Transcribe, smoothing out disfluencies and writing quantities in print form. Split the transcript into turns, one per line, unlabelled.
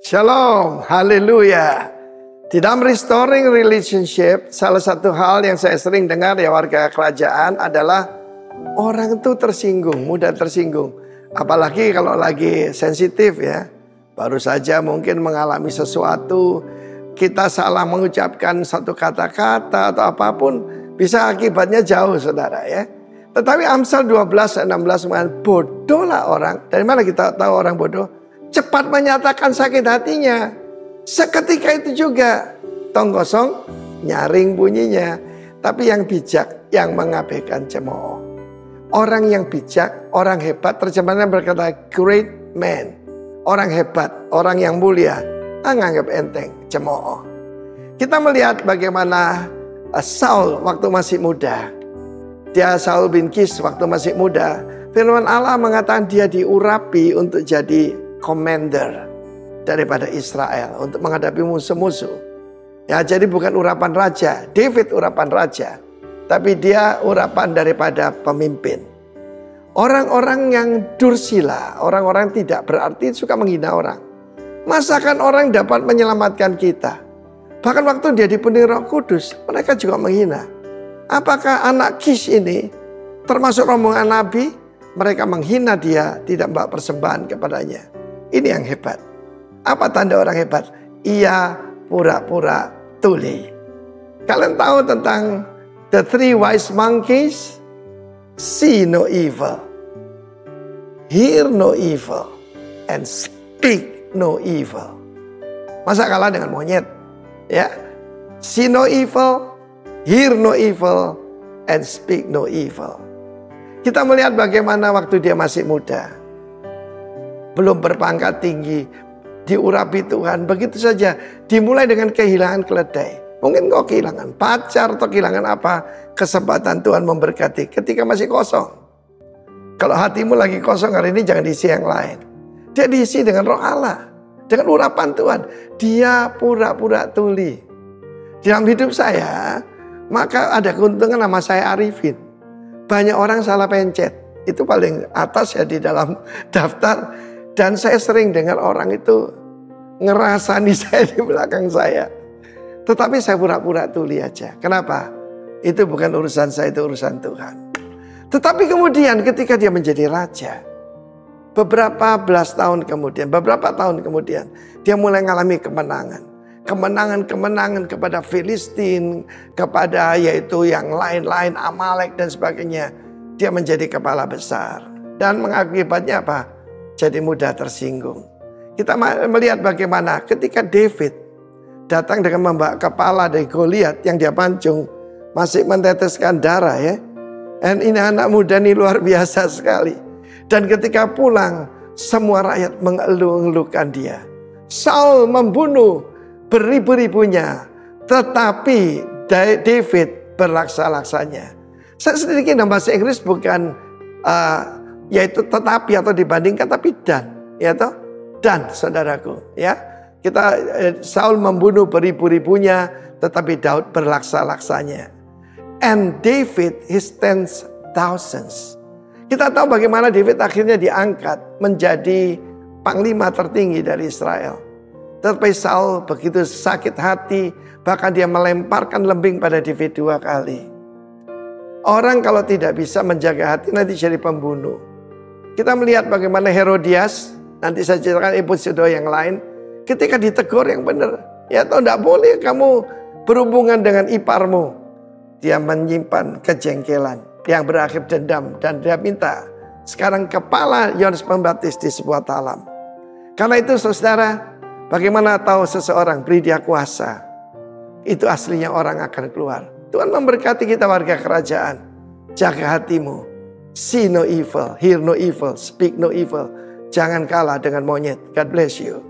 Shalom, haleluya. Di dalam restoring relationship, salah satu hal yang saya sering dengar ya warga kerajaan adalah orang itu tersinggung, mudah tersinggung. Apalagi kalau lagi sensitif ya. Baru saja mungkin mengalami sesuatu, kita salah mengucapkan satu kata-kata atau apapun, bisa akibatnya jauh saudara ya. Tetapi Amsal 12 ayat 16 mengatakan, bodohlah orang. Dari mana kita tahu orang bodoh? Cepat menyatakan sakit hatinya. Seketika itu juga tong kosong nyaring bunyinya. Tapi yang bijak yang mengabaikan cemooh. Orang yang bijak, orang hebat, terjemahannya berkata great man. Orang hebat, orang yang mulia, anggap enteng cemooh. Kita melihat bagaimana Saul waktu masih muda. Dia Saul bin Kis waktu masih muda. Firman Allah mengatakan dia diurapi untuk jadi commander daripada Israel untuk menghadapi musuh-musuh. Ya, jadi bukan urapan raja, David urapan raja, tapi dia urapan daripada pemimpin. Orang-orang yang dursila, orang-orang tidak berarti suka menghina orang. Masakan orang dapat menyelamatkan kita? Bahkan waktu dia dipenuhi Roh Kudus, mereka juga menghina. Apakah anak Kis ini termasuk rombongan Nabi? Mereka menghina dia, tidak membawa persembahan kepadanya. Ini yang hebat. Apa tanda orang hebat? Ia pura-pura tuli. Kalian tahu tentang the three wise monkeys? See no evil, hear no evil, and speak no evil. Masa kalah dengan monyet? Ya, see no evil, hear no evil, and speak no evil. Kita melihat bagaimana waktu dia masih muda, belum berpangkat tinggi, diurapi Tuhan, begitu saja dimulai dengan kehilangan keledai. Mungkin kau kehilangan pacar atau kehilangan apa, kesempatan Tuhan memberkati ketika masih kosong. Kalau hatimu lagi kosong hari ini, jangan diisi yang lain. Dia diisi dengan Roh Allah, dengan urapan Tuhan. Dia pura-pura tuli. Dalam hidup saya, maka ada keuntungan nama saya Arifin. Banyak orang salah pencet, itu paling atas ya di dalam daftar. Dan saya sering dengar orang itu ngerasani saya di belakang saya. Tetapi saya pura-pura tuli aja. Kenapa? Itu bukan urusan saya, itu urusan Tuhan. Tetapi kemudian ketika dia menjadi raja, beberapa tahun kemudian, dia mulai mengalami kemenangan. Kemenangan kepada Filistin, kepada yaitu yang lain-lain, Amalek dan sebagainya. Dia menjadi kepala besar. Dan mengakibatnya apa? Jadi mudah tersinggung. Kita melihat bagaimana ketika David datang dengan membawa kepala dari Goliat yang dia pancung, masih menteteskan darah ya. Dan ini anak muda ini luar biasa sekali. Dan ketika pulang, semua rakyat mengeluh-elukan dia. Saul membunuh beribu-ribunya, tetapi David berlaksa-laksanya. Saya sedikit dalam bahasa Inggris bukan yaitu tetapi atau dibandingkan, tapi dan, ya toh, dan saudaraku, ya. Saul membunuh beribu-ribunya, tetapi Daud berlaksa-laksanya. And David his tens thousands. Kita tahu bagaimana David akhirnya diangkat menjadi panglima tertinggi dari Israel. Tetapi Saul begitu sakit hati, bahkan dia melemparkan lembing pada David 2 kali. Orang kalau tidak bisa menjaga hati nanti jadi pembunuh. Kita melihat bagaimana Herodias, nanti saya ceritakan episode yang lain, ketika ditegur yang benar, ya toh tidak boleh kamu berhubungan dengan iparmu. Dia menyimpan kejengkelan yang berakhir dendam dan dia minta sekarang kepala Yohanes Pembaptis di sebuah talam. Karena itu saudara, bagaimana tahu seseorang beri dia kuasa, itu aslinya orang akan keluar. Tuhan memberkati kita warga kerajaan. Jaga hatimu. See no evil, hear no evil, speak no evil. Jangan kalah dengan monyet. God bless you.